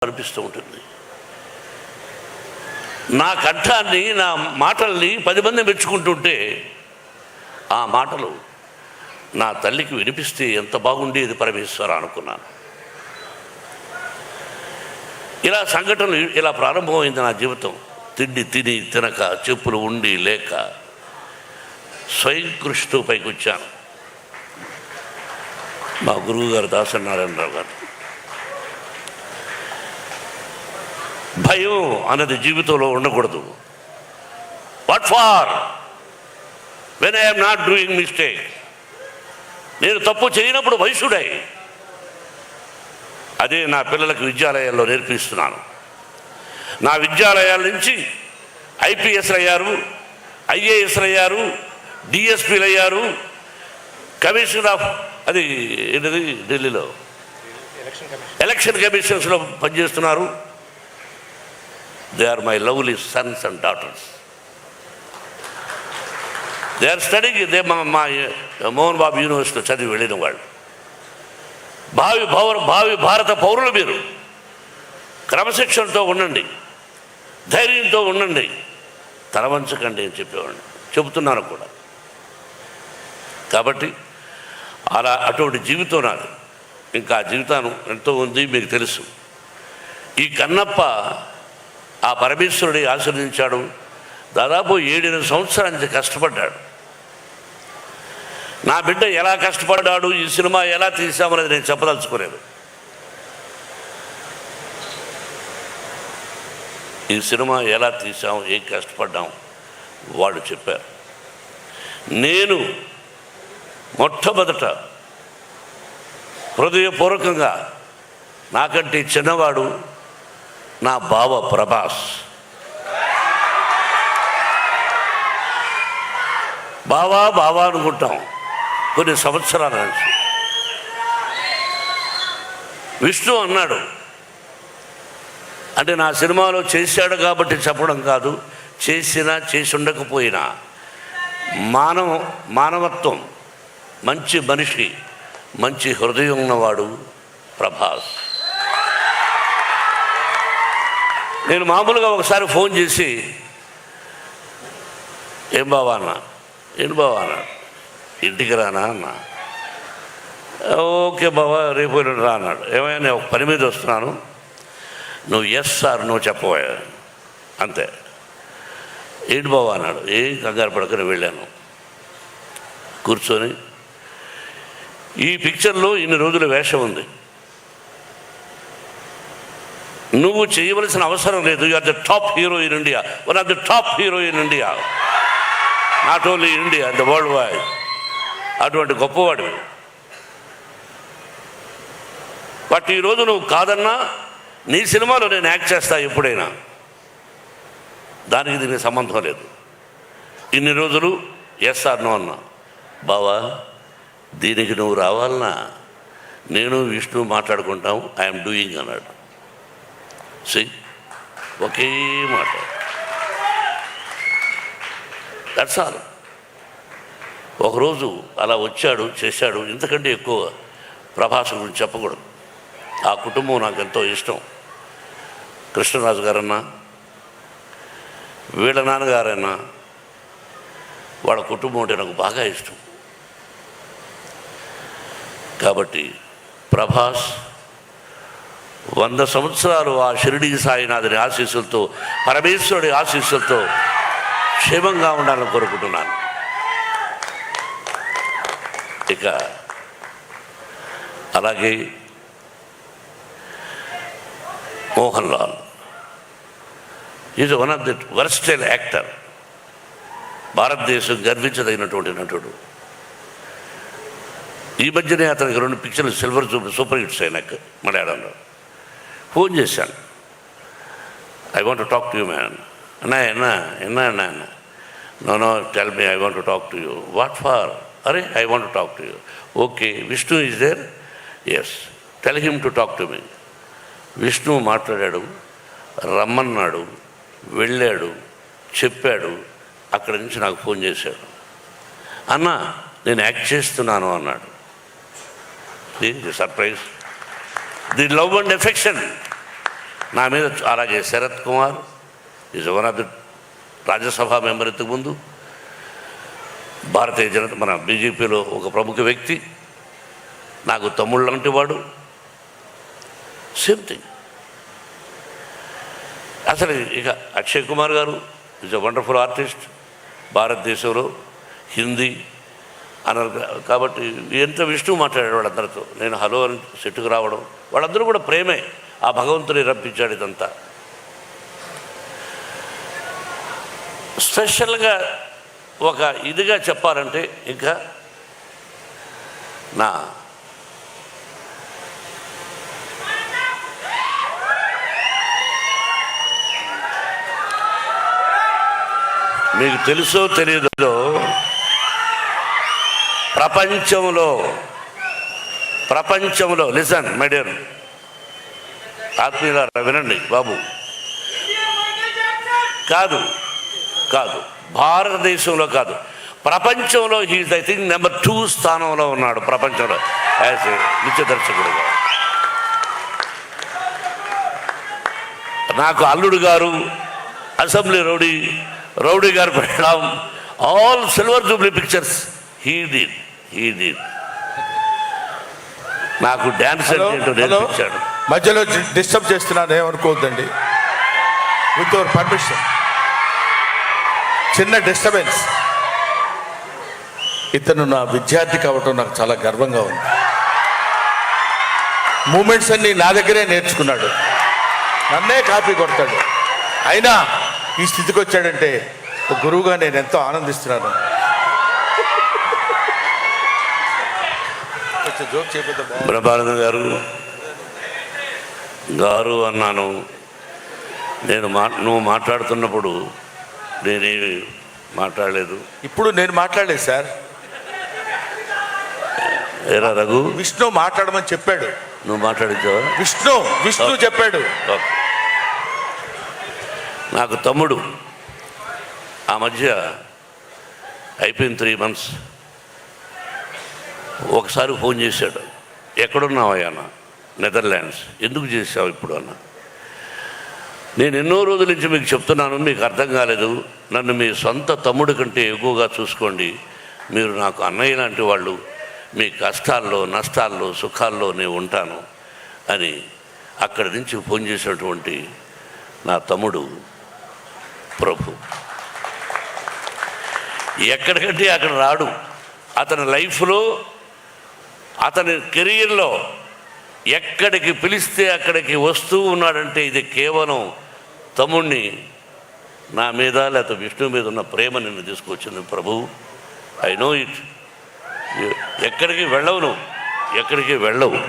అనిపిస్తూ ఉంటుంది. నా కంఠాన్ని, నా మాటల్ని 10 మంది మెచ్చుకుంటుంటే ఆ మాటలు నా తల్లికి వినిపిస్తే ఎంత బాగుండేది పరమేశ్వర అనుకున్నాను. ఇలా సంఘటనలు ఇలా ప్రారంభమైంది నా జీవితం. తిండి తిని తినక, చెప్పులు ఉండి లేక స్వయం కృషితో పైకి వచ్చాను. మా గురువు గారు దాసనారాయణరావు గారు, భయం అన్నది జీవితంలో ఉండకూడదు. What for when I'm not doing mistake. నేను తప్పు చేయనప్పుడు వయసుడై అదే నా పిల్లలకు విద్యాలయాల్లో నేర్పిస్తున్నాను. నా విద్యాలయాల నుంచి ఐపీఎస్లు అయ్యారు, ఐఏఎస్లు అయ్యారు, డిఎస్పీలు అయ్యారు, కమిషనర్ ఆఫ్ అది ఏంటది ఢిల్లీలో ఎలక్షన్ కమిషన్స్లో పనిచేస్తున్నారు. They are my lovely sons and daughters. They are studying. They మా మోహన్ బాబు యూనివర్సిటీలో చదివి వెళ్ళిన వాళ్ళు. భావి భారత పౌరులు మీరు. క్రమశిక్షణతో ఉండండి, ధైర్యంతో ఉండండి, తలవంచకండి అని చెప్పేవాడిని, చెబుతున్నాను కూడా. కాబట్టి అలా అటువంటి జీవితం నాది. ఇంకా జీవితం ఎంతో ఉంది, మీకు తెలుసు. ఈ కన్నప్ప ఆ పరమేశ్వరుడి ఆశీర్వదించాడు. దాదాపు 7-8 సంవత్సరాల నుంచి కష్టపడ్డాడు. నా బిడ్డ ఎలా కష్టపడ్డాడు, ఈ సినిమా ఎలా తీసామనేది నేను చెప్పదలుచుకోలేదు. ఈ సినిమా ఎలా తీసాం, ఏం కష్టపడ్డాం వాళ్ళు చెప్పారు. నేను మొట్టమొదట హృదయపూర్వకంగా నాకంటే చిన్నవాడు నా బావ ప్రభాస్. బావా అనుకుంటాం కొన్ని సంవత్సరాల నుంచి. విష్ణు అన్నాడు, అంటే నా సినిమాలో చేశాడు కాబట్టి చెప్పడం కాదు, చేసినా చేసి ఉండకపోయినా మానవత్వం, మంచి మనిషి, మంచి హృదయం ఉన్నవాడు ప్రభాస్. నేను మామూలుగా ఒకసారి ఫోన్ చేసి ఏం బావా అన్నా, ఇంటికి రానా అన్నా. ఓకే బావా, రేపు రా అన్నాడు. ఏమైనా నేను ఒక పని మీద వస్తున్నాను, నువ్వు ఎస్ సార్ నువ్వు చెప్పబోయా అంతే. ఏంటి బావా అన్నాడు. ఏం కంగారు పడకని వెళ్ళాను. కూర్చొని ఈ పిక్చర్లో ఇన్ని రోజుల వేషం ఉంది, నువ్వు చేయవలసిన అవసరం లేదు. You are the top hero in India, one of the top hero in India, not only India, the world wide. అటువంటి గొప్పవాడివి. బట్ ఈరోజు నువ్వు కాదన్నా నీ సినిమాలో నేను యాక్ట్ చేస్తా ఎప్పుడైనా, దానికి దీనికి సంబంధం లేదు. ఇన్ని రోజులు ఎస్ ఆర్ నో అన్నా. బావా దీనికి నువ్వు రావాలన్నా నేను విష్ణు మాట్లాడుకుంటాం, ఐఎమ్ డూయింగ్ అన్నాడు. ఒకే మాట, దట్స్ ఆల్. ఒకరోజు అలా వచ్చాడు, చేశాడు. ఇంతకంటే ఎక్కువ ప్రభాస్ గురించి చెప్పకూడదు. ఆ కుటుంబం నాకు ఎంతో ఇష్టం. కృష్ణరాజు గారన్నా, వీళ్ళ నాన్నగారన్నా, వాళ్ళ కుటుంబం అంటే నాకు బాగా ఇష్టం. కాబట్టి ప్రభాస్ 100 సంవత్సరాలు ఆ షిరిడీ సాయినాథుని ఆశీస్సులతో, పరమేశ్వరుడి ఆశీస్సులతో క్షేమంగా ఉండాలని కోరుకుంటున్నాను. ఇక అలాగే Mohan Lal is one of the versatile actor. భారతదేశం గర్వించదగినటువంటి నటుడు. ఈ మధ్యనే అతనికి 2 పిక్చర్లు సిల్వర్ సూపర్ హిట్స్ అయినాక మలయాళంలో. ఫోన్ చేశాను, I want to talk to you man. అన్నా no tell me, I want to talk to you. What for? అరే I want to talk to you. Okay, Vishnu is there? Yes, tell him to talk to me. Vishnu మాట్లాడాడు, రమ్మన్నాడు, వెళ్ళాడు, చెప్పాడు. అక్కడి నుంచి నాకు phone చేశాడు, అన్నా నేను యాక్ట్ చేస్తున్నాను అన్నాడు. Surprise. The love and affection నా మీద. అలాగే Sarath Kumar is one of the Rajya Sabha member, ఇంతకుముందు భారతీయ జనతా మన బీజేపీలో ఒక ప్రముఖ వ్యక్తి, నాకు తమ్ముళ్ళు లాంటి వాడు. Same thing. అసలు ఇక అక్షయ్ కుమార్ గారు ఈజ్ ఎ వండర్ఫుల్ ఆర్టిస్ట్. భారతదేశంలో హిందీ అన్నారు కాబట్టి ఎంత విష్ణు మాట్లాడాడు వాళ్ళందరితో. నేను హలో అని సెట్టుకు రావడం, వాళ్ళందరూ కూడా ప్రేమే. ఆ భగవంతుని రప్పించాడు. ఇదంతా స్పెషల్గా ఒక ఇదిగా చెప్పాలంటే ఇంకా నా మీకు తెలుసో తెలియదో ప్రపంచంలో లిసన్ మై డియర్ ఆత్మీయులారా, వినండి బాబు. కాదు భారతదేశంలో కాదు, ప్రపంచంలో హీఈస్ ఐ థింక్ నెంబర్ 2 స్థానంలో ఉన్నాడు ప్రపంచంలో యాజ్ ఏ నృత్య దర్శకుడుగా. నాకు అల్లుడు గారు, అసెంబ్లీ రౌడీ గారు పెట్టడం, all silver Jubilee pictures he did. నాకు డ్యాన్స్ అంటే నేర్పించాడు. మధ్యలో డిస్టర్బ్ చేస్తున్నాను, ఏమనుకోవద్దండి. విత్ యువర్ పర్మిషన్, చిన్న డిస్టర్బెన్స్. ఇతను నా విద్యార్థి కావటం నాకు చాలా గర్వంగా ఉంది. మూమెంట్స్ అన్నీ నా దగ్గరే నేర్చుకున్నాడు, నన్నే కాపీ కొడతాడు. అయినా ఈ స్థితికి వచ్చాడంటే ఒక గురువుగా నేను ఎంతో ఆనందిస్తున్నాను. జోక్ చేయబోతే బ్రహ్మానంద గారు అన్నాను. నువ్వు మాట్లాడుతున్నప్పుడు నేనేమి మాట్లాడలేదు. ఇప్పుడు నేను మాట్లాడలేదు సార్. ఏరా రఘు, విష్ణు మాట్లాడమని చెప్పాడు. నువ్వు మాట్లాడించావా? విష్ణు చెప్పాడు. నాకు తమ్ముడు ఆ మధ్య అయిపోయిన 3 months ఒకసారి ఫోన్ చేశాడు. ఎక్కడున్నావయ్యా అన్న? నెదర్లాండ్స్. ఎందుకు చేసావు ఇప్పుడు అన్న? నేను ఎన్నో రోజుల నుంచి మీకు చెప్తున్నాను, మీకు అర్థం కాలేదు. నన్ను మీ సొంత తమ్ముడి కంటే ఎక్కువగా చూసుకోండి. మీరు నాకు అన్నయ్య లాంటి వాళ్ళు. మీ కష్టాల్లో, నష్టాల్లో, సుఖాల్లో నేను ఉంటాను అని అక్కడి నుంచి ఫోన్ చేసినటువంటి నా తమ్ముడు ప్రభు. ఎక్కడికంటే అక్కడ రాడు. అతని లైఫ్లో, అతని కెరీర్లో ఎక్కడికి పిలిస్తే అక్కడికి వస్తూ ఉన్నాడంటే ఇది కేవలం తమ్ముడిని నా మీద లేకపోతే విష్ణు మీద ఉన్న ప్రేమ నిన్ను తీసుకొచ్చింది ప్రభు. I know it. ఎక్కడికి వెళ్ళవు.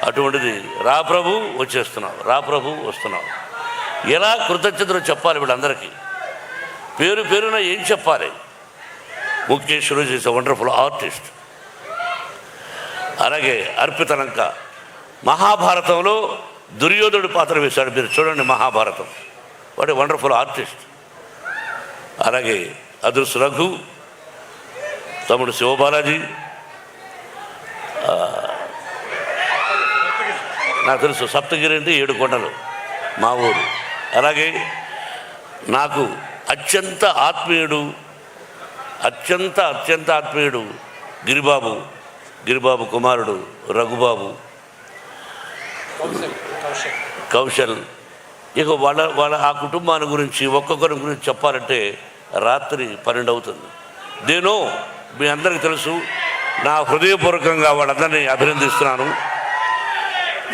అటువంటిది రా ప్రభు వచ్చేస్తున్నావు, రా ప్రభు వస్తున్నావు. ఎలా కృతజ్ఞతలు చెప్పాలి వీళ్ళందరికీ? పేరున ఏం చెప్పాలి? ముఖేష్ రోజు ఈజ్ ఎ వండర్ఫుల్ ఆర్టిస్ట్. అలాగే అర్పితనంక మహాభారతంలో దుర్యోధనుడు పాత్ర వేశాడు. మీరు చూడండి మహాభారతం. వాడు వండర్ఫుల్ ఆర్టిస్ట్. అలాగే అదృశ్ రఘు, తమ్ముడు శివబాలాజీ, నాకు తెలుసు సప్తగిరి అంటే 7 కొండలు మా ఊరు. అలాగే నాకు అత్యంత ఆత్మీయుడు గిరిబాబు కుమారుడు రఘుబాబు, కౌశల్. ఇక వాళ్ళ ఆ కుటుంబాన్ని గురించి ఒక్కొక్కరి గురించి చెప్పాలంటే రాత్రి 12 అవుతుంది. నేను మీ అందరికీ తెలుసు. నా హృదయపూర్వకంగా వాళ్ళందరినీ అభినందిస్తున్నాను.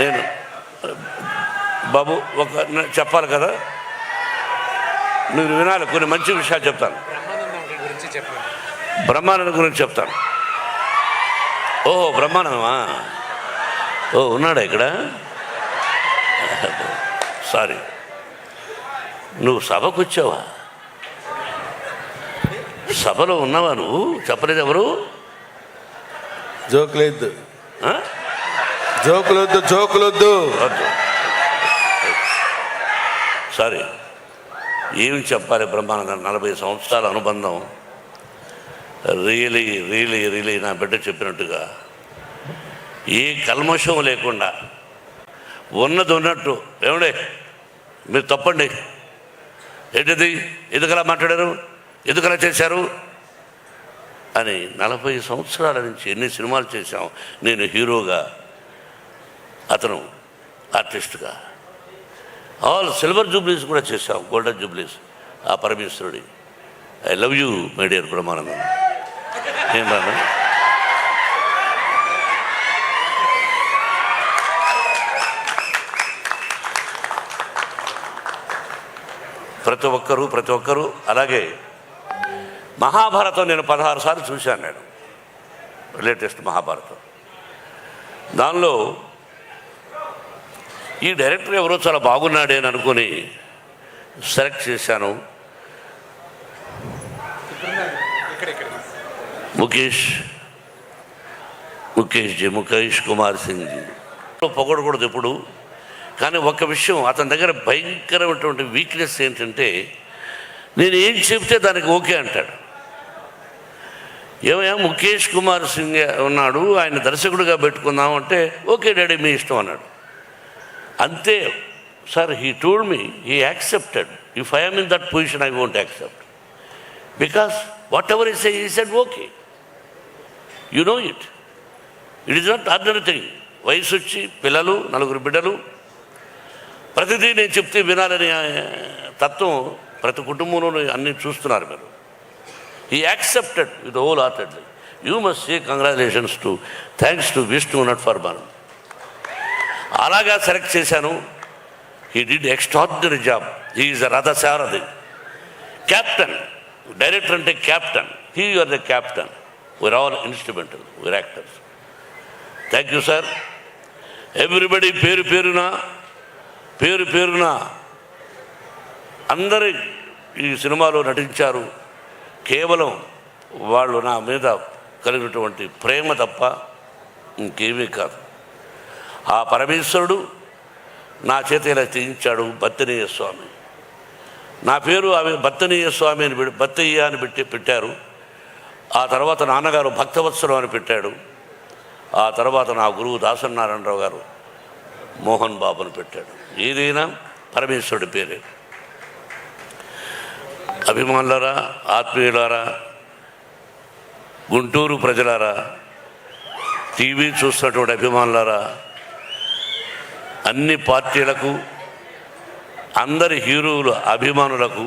నేను బాబు చెప్పాలి కదా, మీరు వినాలి. కొన్ని మంచి విషయాలు చెప్తాను. బ్రహ్మానందం గురించి చెప్తాను. ఓహో, బ్రహ్మానందమా? ఓ, ఉన్నాడా ఇక్కడ? సారీ, నువ్వు సభకు వచ్చావా? సభలో ఉన్నావా నువ్వు? చెప్పలేదు ఎవరు? జోకులొద్దు. సారీ, ఏమి చెప్పాలి? బ్రహ్మానందం 40 సంవత్సరాల అనుబంధం. రియలీ నా బిడ్డ చెప్పినట్టుగా ఏ కల్మషం లేకుండా ఉన్నది ఉన్నట్టు. ఏమండే మీరు తప్పండి, ఏంటిది, ఎందుకలా మాట్లాడారు, ఎందుకలా చేశారు అని. 40 సంవత్సరాల నుంచి ఎన్ని సినిమాలు చేశాం, నేను హీరోగా, అతను ఆర్టిస్ట్గా. ఆల్ సిల్వర్ జూబ్లీస్ కూడా చేశాం, గోల్డెన్ జూబ్లీస్ ఆ పరమేశ్వరుడి. I love you my dear Brahmanandam. ఏం రాను ప్రతి ఒక్కరూ అలాగే మహాభారతం నేను 16 సార్లు చూశాను. నేను లేటెస్ట్ మహాభారతం, దానిలో ఈ డైరెక్టర్ ఎవరో చాలా బాగున్నాడే అని అనుకుని సెలెక్ట్ చేశాను. ముఖేష్ కుమార్ సింగ్ జీ. పొగడకూడదు ఎప్పుడు, కానీ ఒక విషయం, అతని దగ్గర భయంకరమైనటువంటి వీక్నెస్ ఏంటంటే నేను ఏం చెప్తే దానికి ఓకే అంటాడు. ఏమయ్యా ముఖేష్ కుమార్ సింగ్ ఉన్నాడు, ఆయన దర్శకుడిగా పెట్టుకుందాం అంటే ఓకే డాడీ మీ ఇష్టం అన్నాడు. అంతే sir. He told me he accepted. If I am in that position I won't accept, because whatever he said okay. You know it is not ordinary thing. వయసు వచ్చి పిల్లలు, 4 బిడ్డలు, ప్రతిదీ నేను చెప్తే వినాలని తత్వం ప్రతి కుటుంబంలోనూ అన్నీ చూస్తున్నారు మీరు. He accepted with whole heartedly. You must say congratulations to, thanks to Vishnu nut for burn. అలాగా సెలెక్ట్ చేశాను. He did extraordinary job. He is a రథసారథి, క్యాప్టెన్. డైరెక్టర్ అంటే captain, he are the captain, we are all instrumental, we are actors. Thank you sir. Everybody పేరు పేరున అందరూ ఈ సినిమాలో నటించారు. కేవలం వాళ్ళు నా మీద కలిగినటువంటి ప్రేమ తప్ప ఇంకేమీ కాదు. ఆ పరమేశ్వరుడు నా చేత ఇలా చేయించాడు. బత్తనీయ స్వామి, నా పేరు ఆమె బత్తనీయ స్వామి అని బత్తయ్య అని పెట్టారు. ఆ తర్వాత నాన్నగారు భక్తవత్సలం అని పెట్టాడు. ఆ తర్వాత నా గురువు దాసనారాయణరావు గారు మోహన్ బాబుని పెట్టాడు. ఏదైనా పరమేశ్వరుడి పేరే. అభిమానులారా, ఆత్మీయులారా, గుంటూరు ప్రజలారా, టీవీ చూస్తున్నటువంటి అభిమానులారా, అన్ని పార్టీలకు, అందరి హీరోల అభిమానులకు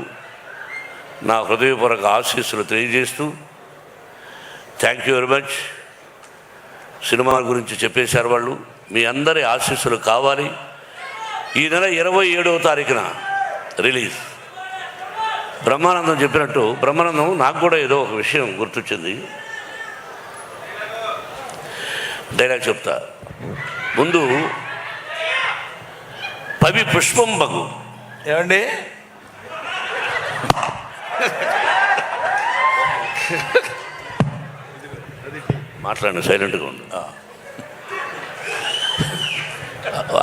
నా హృదయపూర్వక ఆశీస్సులు తెలియజేస్తూ, thank you very much. Cinema గురించి చెప్పేశారు వాళ్ళు. మీ అందరి ఆశీస్సులు కావాలి. ఈ నెల 27వ తారీఖున రిలీజ్. బ్రహ్మానందం చెప్పినట్టు, బ్రహ్మానందం నాకు కూడా ఏదో ఒక విషయం గుర్తొచ్చింది. డైలాగ్ చెప్తా. ముందు పవి పుష్పం బగు. ఏమండి, మాట్లాడండి, సైలెంట్గా ఉండు.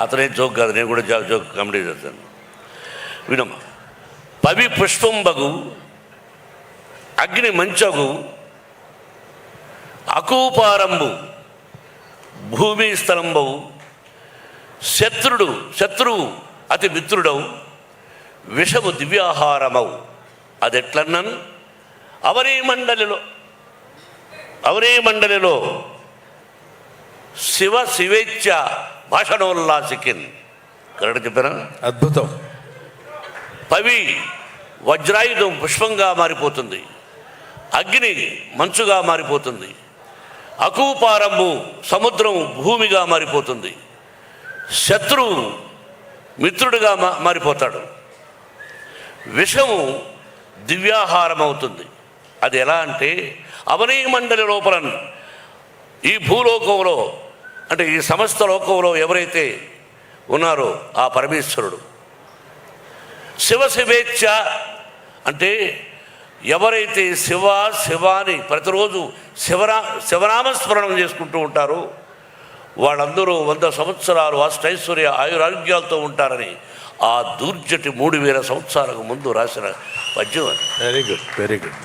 అతనే జోక్ కాదు, నేను కూడా జోక్ కామెడీ చేస్తాను. వినమ్మా. పవి పుష్పం బగు, అగ్ని మంచగు, అకూపారంబు, భూమి స్థలంబవు, శత్రువు అతి మిత్రుడవు, విషము దివ్యాహారమవు. అదెట్లన్నన్ అవనీ మండలిలో శివేచ్ఛ భాషణోల్లాసికిన్. కరెక్ట్ చెప్పారా? అద్భుతం. పవి వజ్రాయుధం పుష్పంగా మారిపోతుంది, అగ్ని మంచుగా మారిపోతుంది, అకూపారంబు సముద్రం భూమిగా మారిపోతుంది, శత్రువు మిత్రుడిగా మారిపోతాడు, విషము దివ్యాహారం అవుతుంది. అది ఎలా అంటే అవనీ మండలి లోపల, ఈ భూలోకంలో అంటే ఈ సమస్త లోకంలో ఎవరైతే ఉన్నారో ఆ పరమేశ్వరుడు. శివేచ్ఛ అంటే ఎవరైతే శివాని ప్రతిరోజు శివనామస్మరణం చేసుకుంటూ ఉంటారో వాళ్ళందరూ 100 సంవత్సరాలు అష్టైశ్వర్య ఆయురారోగ్యాలతో ఉంటారని ఆ దూర్జటి 3000 సంవత్సరాలకు ముందు రాసిన పద్యం. Very good.